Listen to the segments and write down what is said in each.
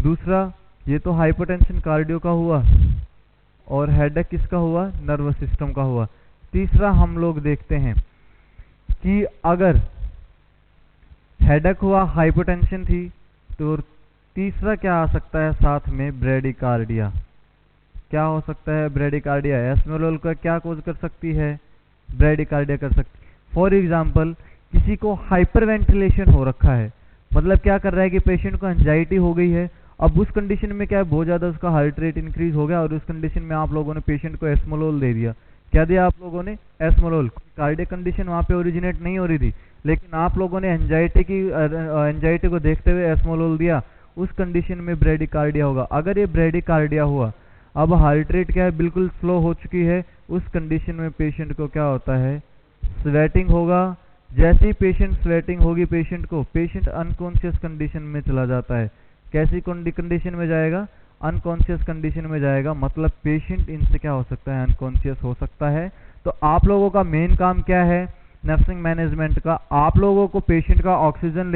दूसरा ये तो हाइपरटेंशन कार्डियो का हुआ, और हेडेक किसका हुआ, नर्वस सिस्टम का हुआ। तीसरा हम लोग देखते हैं कि अगर हेडेक हुआ, हाइपरटेंशन थी, तो तीसरा क्या आ सकता है साथ में, ब्रेडिकार्डिया। क्या हो सकता है, ब्रेडिकार्डिया। एस्मोलोल का क्या कोज कर सकती है, ब्रेडिकार्डिया कर सकती है। फॉर एग्जाम्पल किसी को हाइपरवेंटिलेशन हो रखा है, मतलब क्या कर रहा है कि पेशेंट को एंजाइटी हो गई है। अब उस कंडीशन में क्या है, बहुत ज़्यादा उसका हार्ट रेट इंक्रीज हो गया, और उस कंडीशन में आप लोगों ने पेशेंट को एस्मोलोल दे दिया। क्या दिया आप लोगों ने, एस्मोलोल। कार्डियक कंडीशन वहाँ पे ओरिजिनेट नहीं हो रही थी, लेकिन आप लोगों ने एंजाइटी को देखते हुए एस्मोलोल दिया। उस कंडीशन में ब्रेडिकार्डिया होगा। अगर ये ब्रेडिकार्डिया हुआ, अब हार्ट रेट क्या है, बिल्कुल स्लो हो चुकी है, उस कंडीशन में पेशेंट को क्या होता है, स्वेटिंग होगा। जैसे ही पेशेंट स्वेटिंग होगी पेशेंट को, पेशेंट अनकॉन्शियस कंडीशन में चला जाता है। कैसी कंडीशन में जाएगा, अनकॉन्शियस कंडीशन में जाएगा। मतलब पेशेंट इनसे क्या हो सकता है, अनकॉन्शियस हो सकता है। तो आप लोगों का मेन काम क्या है, नर्सिंग मैनेजमेंट का, आप लोगों को पेशेंट का ऑक्सीजन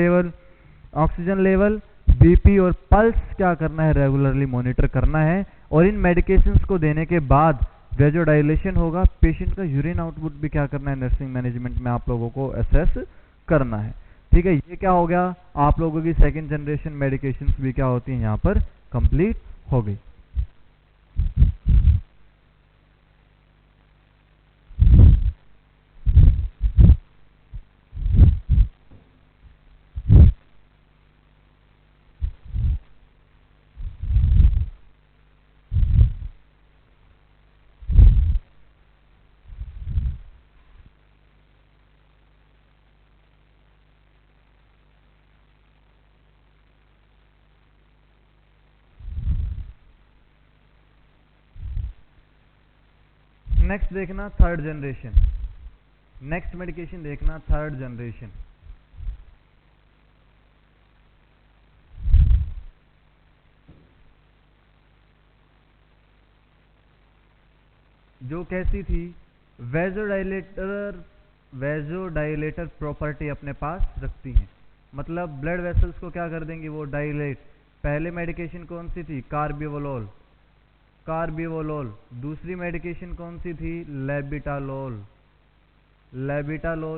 लेवल, बीपी और पल्स क्या करना है, रेगुलरली मॉनिटर करना है। और इन मेडिकेशंस को देने के बाद वेजोडाइलेशन होगा, पेशेंट का यूरिन आउटपुट भी क्या करना है, नर्सिंग मैनेजमेंट में आप लोगों को असेस करना है। ठीक है, ये क्या हो गया, आप लोगों की सेकंड जनरेशन मेडिकेशंस भी क्या होती हैं यहाँ पर कंप्लीट हो गई। नेक्स्ट देखना थर्ड जनरेशन, नेक्स्ट मेडिकेशन देखना थर्ड जनरेशन। जो कैसी थी, वेजोडाइलेटर प्रॉपर्टी अपने पास रखती हैं। मतलब ब्लड वेसल्स को क्या कर देंगी, वो डाइलेट। पहले मेडिकेशन कौन सी थी, कार्बिवोलोल। दूसरी मेडिकेशन कौन सी थी, लेबिटालोल।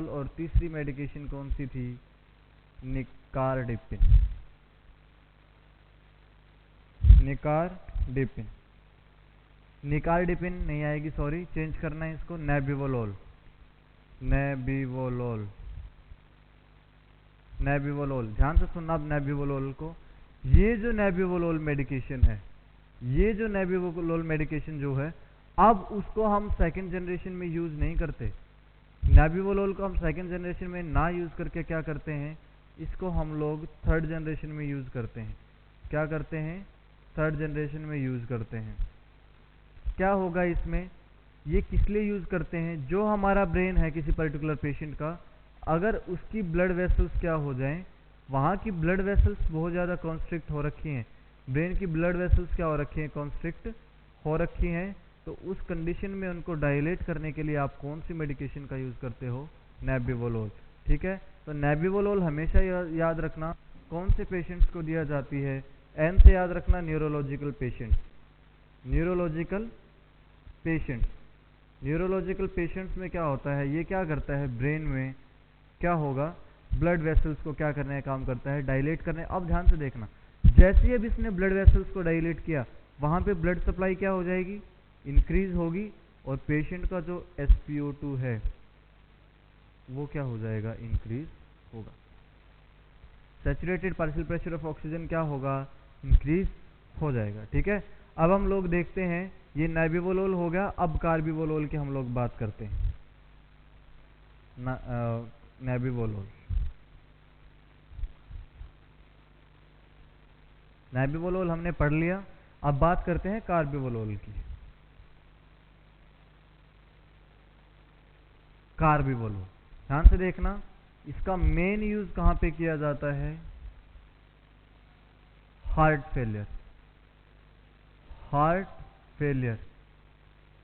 और तीसरी मेडिकेशन कौन सी थी, निकार्डिपिन नहीं आएगी, सॉरी, चेंज करना है इसको, नेबिवोलोल। ध्यान से सुनना अब नेबिवोलोल को। ये जो नेबिवोलोल मेडिकेशन जो है, अब उसको हम सेकंड जनरेशन में यूज नहीं करते। नेबिवोलोल को हम सेकंड जनरेशन में ना यूज करके क्या करते हैं, इसको हम लोग थर्ड जनरेशन में यूज करते हैं। क्या करते हैं, थर्ड जनरेशन में यूज करते हैं। क्या होगा इसमें, ये किस लिए यूज करते हैं, जो हमारा ब्रेन है किसी पर्टिकुलर पेशेंट का, अगर उसकी ब्लड वेसल्स क्या हो जाएं, वहाँ की ब्लड वेसल्स बहुत ज़्यादा कॉन्स्ट्रिक्ट हो रखी हैं, ब्रेन की ब्लड वेसल्स क्या हो रखी हैं, कॉन्स्ट्रिक्ट हो रखी हैं, तो उस कंडीशन में उनको डायलेट करने के लिए आप कौन सी मेडिकेशन का यूज़ करते हो, नेबिवोलोल। ठीक है, तो नेबिवोलोल हमेशा याद रखना कौन से पेशेंट्स को दिया जाती है, एन से याद रखना, न्यूरोलॉजिकल पेशेंट्स में क्या होता है, ये क्या करता है, ब्रेन में क्या होगा, ब्लड वेसल्स को क्या करने का काम करता है, डायलेट करने। अब ध्यान से देखना, जैसे ही अब इसने ब्लड वेसल्स को डायलेट किया, वहां पे ब्लड सप्लाई क्या हो जाएगी, इंक्रीज होगी, और पेशेंट का जो SpO2 है वो क्या हो जाएगा, इंक्रीज होगा। Saturated partial pressure of oxygen क्या होगा, इंक्रीज हो जाएगा। ठीक है, अब हम लोग देखते हैं, ये नेबिवोलोल हो गया। अब कार्बिवोलोल की हम लोग बात करते हैं। नेबिवोलोल हमने पढ़ लिया, अब बात करते हैं कार्बिवोलोल की। कार्बिवोलोल ध्यान से देखना, इसका मेन यूज कहां पे किया जाता है, हार्ट फेलियर।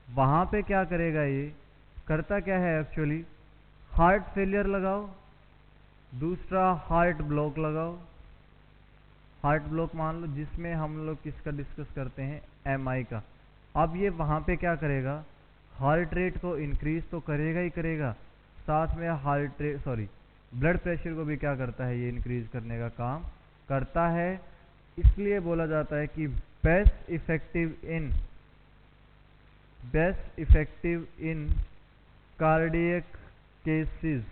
वहां पे क्या करेगा, ये करता क्या है एक्चुअली, हार्ट फेलियर लगाओ, दूसरा हार्ट ब्लॉक लगाओ, हार्ट ब्लॉक मान लो, जिसमें हम लोग किसका डिस्कस करते हैं, एमआई का। अब ये वहाँ पे क्या करेगा, हार्ट रेट को इंक्रीज तो करेगा ही करेगा, साथ में heart rate sorry blood pressure को भी क्या करता है, ये इंक्रीज करने का काम करता है। इसलिए बोला जाता है कि best effective in cardiac cases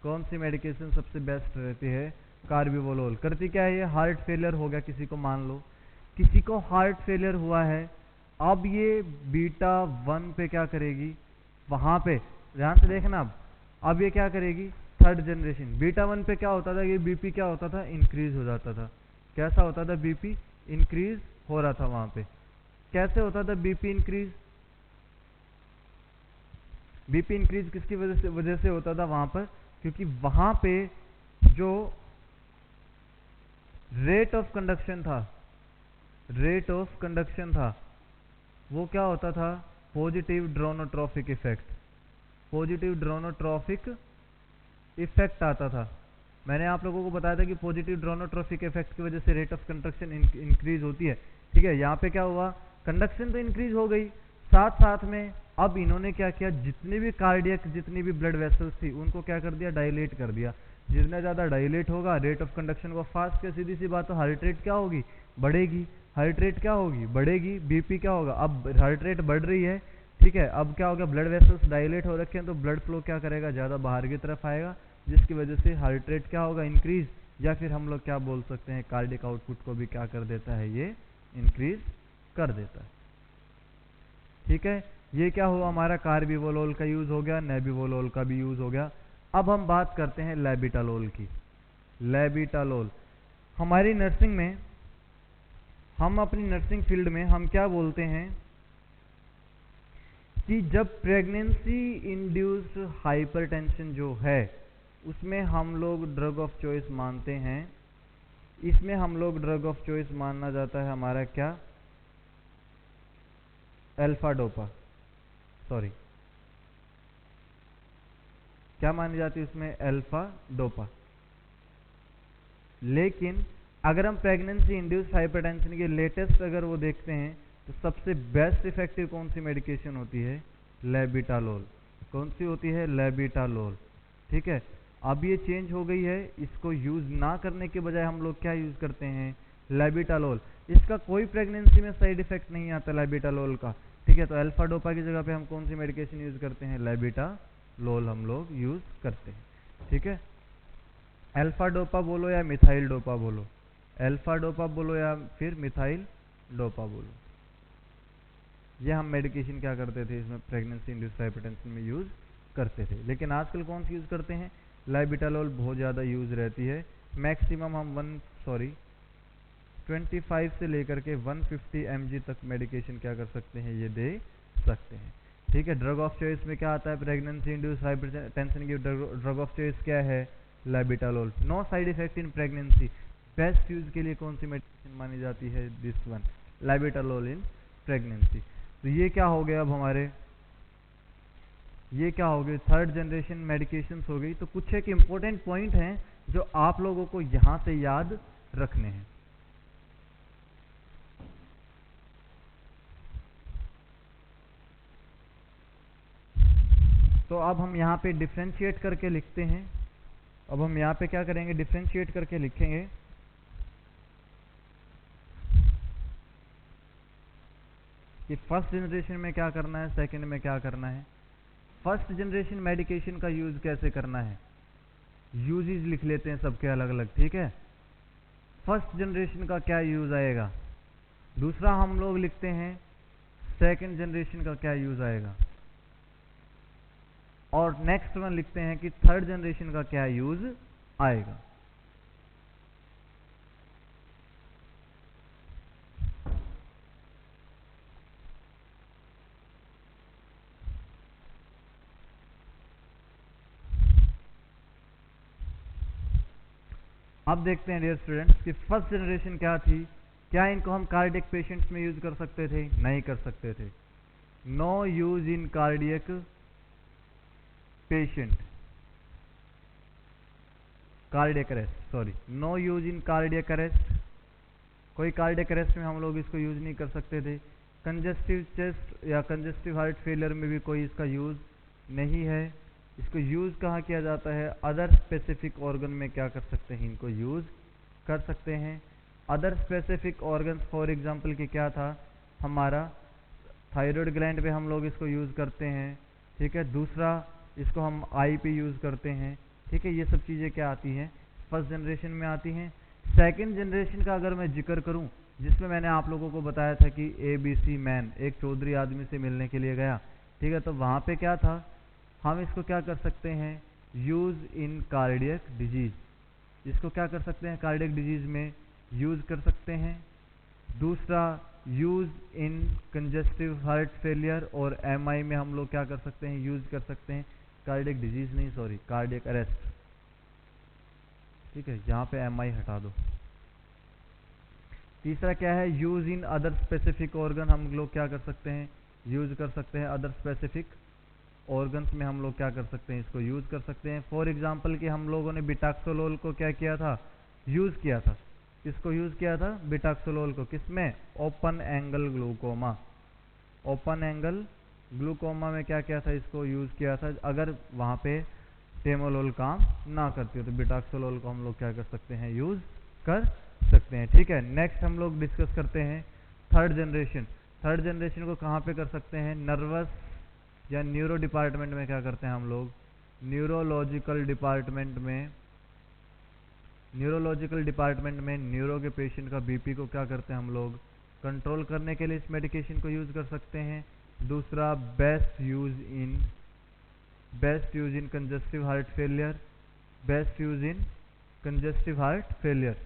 कौन सी मेडिकेशन सबसे बेस्ट रहती है, कार्बिवोलोल। करती क्या है, ये हार्ट फेलियर हो गया किसी को, मान लो किसी को हार्ट फेलियर हुआ है, अब ये बीटा 1 पे क्या करेगी, वहां पे ध्यान से देखना। अब ये क्या करेगी, थर्ड जनरेशन बीटा 1 पे क्या होता था, ये बीपी क्या होता था, इंक्रीज हो जाता था। कैसा होता था, बीपी इंक्रीज हो रहा था वहां पे। कैसे होता था बीपी इंक्रीज, बीपी इंक्रीज किसकी वजह से होता था वहां पर, क्योंकि वहां पे जो रेट ऑफ कंडक्शन था वो क्या होता था, पॉजिटिव ड्रोनोट्रॉफिक इफेक्ट आता था। मैंने आप लोगों को बताया था कि पॉजिटिव ड्रोनोट्रॉफिक इफेक्ट की वजह से रेट ऑफ कंडक्शन इंक्रीज होती है। ठीक है, यहाँ पे क्या हुआ, कंडक्शन तो इंक्रीज हो गई, साथ साथ में अब इन्होंने क्या किया, जितनी भी ब्लड वेसल्स थी उनको क्या कर दिया, डायलेट कर दिया। जितना ज्यादा डायलेट होगा रेट ऑफ कंडक्शन को फास्ट किया, सीधी सी बात, तो हार्ट रेट क्या होगी, बढ़ेगी। हार्ट रेट क्या होगी, बढ़ेगी, बीपी क्या होगा, अब हार्ट रेट बढ़ रही है। ठीक है, अब क्या होगा, ब्लड वेसल्स डायलेट हो रखे हैं तो ब्लड फ्लो क्या करेगा, ज्यादा बाहर की तरफ आएगा, जिसकी वजह से हार्ट रेट क्या होगा, इंक्रीज, या फिर हम लोग क्या बोल सकते हैं, कार्डियक आउटपुट को भी क्या कर देता है, ये इंक्रीज कर देता है। ठीक है, ये क्या हुआ, हमारा कार्बिवोलोल का यूज हो गया, नेबिवोलोल का भी यूज हो गया। अब हम बात करते हैं लेबिटालोल की। लेबिटालोल हमारी नर्सिंग में, हम अपनी नर्सिंग फील्ड में हम क्या बोलते हैं कि जब प्रेगनेंसी इंड्यूस्ड हाइपरटेंशन जो है उसमें हम लोग ड्रग ऑफ चॉइस मानते हैं, इसमें हम लोग ड्रग ऑफ चॉइस मानना जाता है हमारा क्या, अल्फा डोपा, सॉरी क्या मानी जाती है उसमें, अल्फा डोपा। लेकिन अगर हम प्रेगनेंसी इंड्यूस्ड हाइपरटेंशन के लेटेस्ट अगर वो देखते हैं तो सबसे बेस्ट इफेक्टिव कौन सी मेडिकेशन होती है, लेबिटालोल। कौन सी होती है, लेबिटालोल। ठीक है, अब ये चेंज हो गई है, इसको यूज ना करने के बजाय हम लोग क्या यूज करते हैं, लेबिटालोल। इसका कोई प्रेगनेंसी में साइड इफेक्ट नहीं आता लेबिटालोल का। ठीक है, तो अल्फा डोपा की जगह पे हम कौन सी मेडिकेशन यूज करते हैं, लेबिटालोल हम लोग यूज करते हैं। ठीक है, अल्फा डोपा बोलो या मिथाइल डोपा बोलो, अल्फा डोपा बोलो या फिर मिथाइल डोपा बोलो, ये हम मेडिकेशन क्या करते थे इसमें प्रेगनेंसी इंड्यूस्ड हाइपरटेंशन में यूज करते थे। लेकिन आजकल कौन सी यूज करते हैं, लेबिटालोल बहुत ज़्यादा यूज रहती है। मैक्सिमम हम 25 से लेकर के 150 mg तक मेडिकेशन क्या कर सकते हैं, ये दे सकते हैं। ठीक है, ड्रग ऑफ चॉइस में क्या आता है, प्रेगनेंसी इंड्यूस्ड हाइपरटेंशन की ड्रग ऑफ चॉइस क्या है, labetalol. No side effect in pregnancy, best use के लिए कौन सी मेडिकेशन मानी जाती है, this one, labetalol in pregnancy. तो ये क्या हो गया, अब हमारे ये क्या हो गए, थर्ड जनरेशन मेडिकेशंस हो गई। तो कुछ एक इंपॉर्टेंट पॉइंट हैं जो आप लोगों को यहां से याद रखने हैं। तो अब हम यहाँ पे डिफ्रेंशिएट करके लिखते हैं। अब हम यहाँ पे क्या करेंगे, डिफ्रेंशिएट करके लिखेंगे कि फर्स्ट जनरेशन में क्या करना है, सेकंड में क्या करना है। फर्स्ट जनरेशन मेडिकेशन का यूज कैसे करना है, यूजेज लिख लेते हैं सबके अलग अलग। ठीक है, फर्स्ट जनरेशन का क्या यूज आएगा, दूसरा हम लोग लिखते हैं सेकंड जनरेशन का क्या यूज आएगा, और नेक्स्ट वन लिखते हैं कि थर्ड जनरेशन का क्या यूज आएगा। अब देखते हैं डियर स्टूडेंट्स कि फर्स्ट जनरेशन क्या थी, क्या इनको हम कार्डियक पेशेंट्स में यूज कर सकते थे, नहीं कर सकते थे। No use in cardiac patient, cardiac arrest, sorry, no use in cardiac arrest, कोई कार्डियक अरेस्ट में हम लोग इसको यूज नहीं कर सकते थे। कंजेस्टिव चेस्ट या कंजेस्टिव हार्ट फेलियर में भी कोई इसका यूज नहीं है। इसको यूज कहाँ किया जाता है? अदर स्पेसिफिक ऑर्गन में क्या कर सकते हैं, इनको यूज कर सकते हैं। Other specific organs for example कि क्या था, हमारा थायराइड ग्लैंड पे हम लोग इसको यूज करते हैं, ठीक है। दूसरा इसको हम आई पे यूज करते हैं, ठीक है। ये सब चीजें क्या आती हैं? फर्स्ट जनरेशन में आती हैं। सेकंड जनरेशन का अगर मैं जिक्र करूं, जिसमें मैंने आप लोगों को बताया था कि ABC मैन एक चौधरी आदमी से मिलने के लिए गया, ठीक है। तो वहां पे क्या था, हम इसको क्या कर सकते हैं? यूज इन कार्डियक डिजीज, इसको क्या कर सकते हैं? कार्डियक डिजीज में यूज कर सकते हैं। दूसरा use in congestive heart failure और MI में हम लोग क्या कर सकते हैं? यूज कर सकते हैं। कार्डियक डिजीज नहीं, सॉरी, कार्डियक अरेस्ट, ठीक है। यहाँ पे MI हटा दो। तीसरा क्या है? Use in other specific organ, हम लोग क्या कर सकते हैं? यूज कर सकते हैं। अदर स्पेसिफिक ऑर्गन्स में हम लोग क्या कर सकते हैं? इसको यूज कर सकते हैं। फॉर एग्जांपल कि हम लोगों ने बिटाक्सोलोल को क्या किया था? यूज किया था। किसको यूज किया था? बिटाक्सोलोल को। किसमें? Open angle glaucoma. Open angle glaucoma में क्या किया था? इसको यूज किया था। अगर वहां पे टेमोलोल काम ना करती हो तो बिटाक्सोलोल को हम लोग क्या कर सकते हैं? यूज कर सकते हैं, ठीक है। नेक्स्ट हम लोग डिस्कस करते हैं थर्ड जनरेशन। थर्ड जनरेशन को कहाँ पे कर सकते हैं? नर्वस या न्यूरो डिपार्टमेंट में क्या करते हैं हम लोग? न्यूरोलॉजिकल डिपार्टमेंट में, न्यूरोलॉजिकल डिपार्टमेंट में न्यूरो के पेशेंट का BP को क्या करते हैं हम लोग? कंट्रोल करने के लिए इस मेडिकेशन को यूज कर सकते हैं। दूसरा best use in congestive heart failure, best use in congestive heart failure.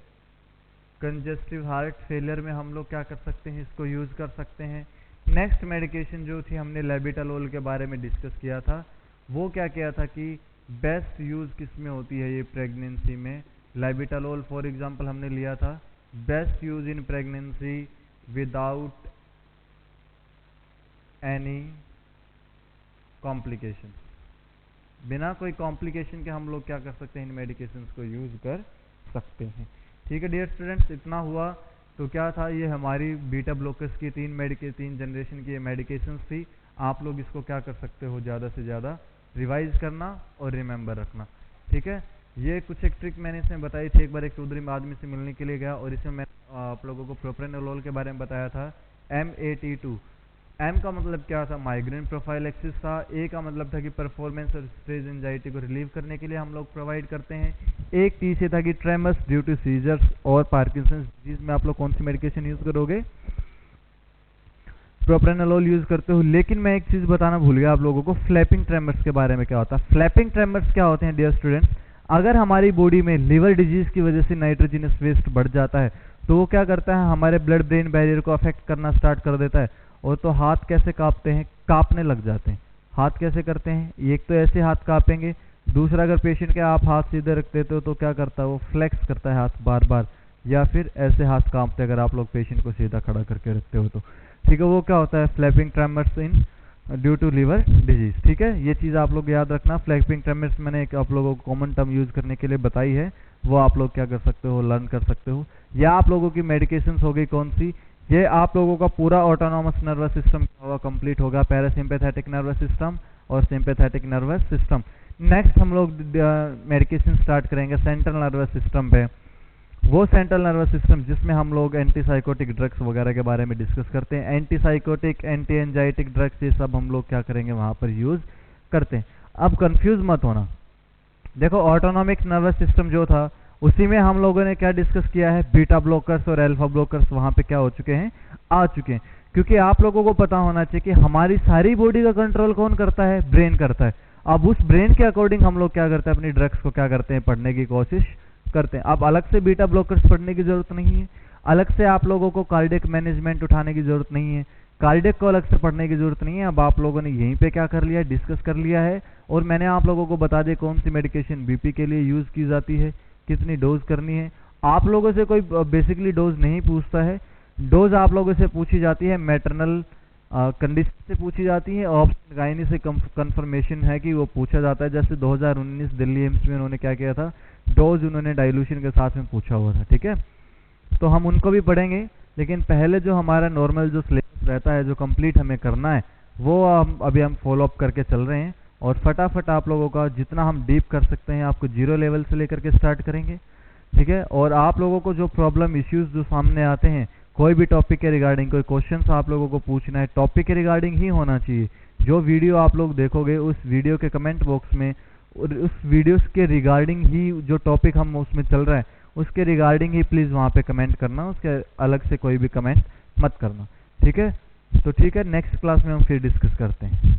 Congestive heart failure में हम लोग क्या कर सकते हैं? इसको यूज कर सकते हैं। नेक्स्ट मेडिकेशन जो थी, हमने लेबिटालोल के बारे में डिस्कस किया था। वो क्या किया था कि बेस्ट यूज किस में होती है? ये प्रेगनेंसी में। लेबिटालोल फॉर एग्जांपल हमने लिया था। Best use in pregnancy without any complication, बिना कोई कॉम्प्लिकेशन के हम लोग क्या कर सकते हैं? इन मेडिकेशंस को यूज कर सकते हैं, ठीक है डियर स्टूडेंट्स। इतना हुआ तो क्या था? ये हमारी बीटा ब्लॉकर्स की तीन जनरेशन की ये मेडिकेशंस थी। आप लोग इसको क्या कर सकते हो? ज़्यादा से ज़्यादा रिवाइज करना और रिमेंबर रखना, ठीक है। ये कुछ एक ट्रिक मैंने इसमें बताई थी। एक बार एक चौधरी आदमी से मिलने के लिए गया और इसमें मैं आप लोगों को प्रोप्रेनोलोल के बारे में बताया था। MAT2, M का मतलब क्या था? माइग्रेन प्रोफाइल एक्सिस था। A का मतलब था कि परफॉर्मेंस और स्ट्रेस एंजाइटी को रिलीव करने के लिए हम लोग प्रोवाइड करते हैं। एक T से था कि ट्रेमर्स ड्यू टू सीजर्स और पार्किंसंस डिजीज में आप लोग कौन सी मेडिकेशन यूज करोगे? प्रोप्रेनोलोल यूज करते हो। लेकिन मैं एक चीज बताना भूल गया आप लोगों को, फ्लैपिंग ट्रेमर्स के बारे में क्या होता है। फ्लैपिंग ट्रेमर्स क्या होते हैं डियर स्टूडेंट्स? अगर हमारी बॉडी में लिवर डिजीज की वजह से नाइट्रोजनस वेस्ट बढ़ जाता है तो वो क्या करता है? हमारे ब्लड ब्रेन बैरियर को अफेक्ट करना स्टार्ट कर देता है। और तो हाथ कैसे कांपते हैं? कांपने लग जाते हैं। हाथ कैसे करते हैं? एक तो ऐसे हाथ कांपेंगे, दूसरा अगर पेशेंट के आप हाथ सीधे रख देते हो तो क्या करता है? वो फ्लेक्स करता है हाथ बार बार, या फिर ऐसे हाथ कांपते अगर आप लोग पेशेंट को सीधा खड़ा करके रखते हो तो, ठीक है। वो क्या होता है? Flapping tremors in due to liver disease, ठीक है। ये चीज़ आप लोग याद रखना। फ्लैपिंग ट्रेमर्स मैंने एक आप लोगों को कॉमन टर्म यूज करने के लिए बताई है, वो आप लोग क्या कर सकते हो? लर्न कर सकते हो। या आप लोगों की मेडिकेशंस हो गई कौन सी? ये आप लोगों का पूरा ऑटोनॉमस नर्वस सिस्टम कंप्लीट होगा, पैरासिम्पैथेटिक नर्वस सिस्टम और सिंपैथेटिक नर्वस सिस्टम। नेक्स्ट हम लोग मेडिकेशन स्टार्ट करेंगे सेंट्रल नर्वस सिस्टम पे। वो सेंट्रल नर्वस सिस्टम जिसमें हम लोग एंटीसाइकोटिक ड्रग्स वगैरह के बारे में डिस्कस करते हैं। एंटीसाइकोटिक, एंटी एंजाइटिक ड्रग्स, ये सब हम लोग क्या करेंगे? वहां पर यूज करते हैं। अब कंफ्यूज मत होना, देखो ऑटोनॉमिक नर्वस सिस्टम जो था उसी में हम लोगों ने क्या डिस्कस किया है? बीटा ब्लॉकर्स और अल्फा ब्लॉकर्स वहां पे क्या हो चुके हैं? आ चुके हैं। क्योंकि आप लोगों को पता होना चाहिए कि हमारी सारी बॉडी का कंट्रोल कौन करता है? ब्रेन करता है। अब उस ब्रेन के अकॉर्डिंग हम लोग क्या करते हैं? अपनी ड्रग्स को क्या करते हैं? पढ़ने की कोशिश करते हैं। अब अलग से बीटा ब्लॉकर्स पढ़ने की जरूरत नहीं है, अलग से आप लोगों को कार्डियक मैनेजमेंट उठाने की जरूरत नहीं है, कार्डियक को अलग से पढ़ने की जरूरत नहीं है। अब आप लोगों ने यहीं पे क्या कर लिया? डिस्कस कर लिया है। और मैंने आप लोगों को बता दिया कौन सी मेडिकेशन बीपी के लिए यूज की जाती है, कितनी डोज करनी है। आप लोगों से कोई बेसिकली डोज नहीं पूछता है, डोज आप लोगों से पूछी जाती है मैटरनल कंडीशन से पूछी जाती है। ऑप्शन गायनी से कंफर्मेशन है कि वो पूछा जाता है। जैसे 2019 दिल्ली एम्स में उन्होंने क्या किया था? डोज उन्होंने डाइल्यूशन के साथ में पूछा हुआ था, ठीक है। तो हम उनको भी पढ़ेंगे, लेकिन पहले जो हमारा नॉर्मल जो सिलेबस रहता है, जो कंप्लीट हमें करना है, वो अभी हम फॉलो अप करके चल रहे हैं। और फटाफट आप लोगों का जितना हम डीप कर सकते हैं, आपको 0 लेवल से लेकर के स्टार्ट करेंगे, ठीक है। और आप लोगों को जो प्रॉब्लम इश्यूज जो सामने आते हैं, कोई भी टॉपिक के रिगार्डिंग कोई क्वेश्चंस आप लोगों को पूछना है, टॉपिक के रिगार्डिंग ही होना चाहिए। जो वीडियो आप लोग देखोगे, उस वीडियो के कमेंट बॉक्स में और उस वीडियोस के रिगार्डिंग ही जो टॉपिक हम उसमें चल रहा है, उसके रिगार्डिंग ही प्लीज़ वहाँ पे कमेंट करना, उसके अलग से कोई भी कमेंट मत करना, ठीक है। तो ठीक है, नेक्स्ट क्लास में हम फिर डिस्कस करते हैं।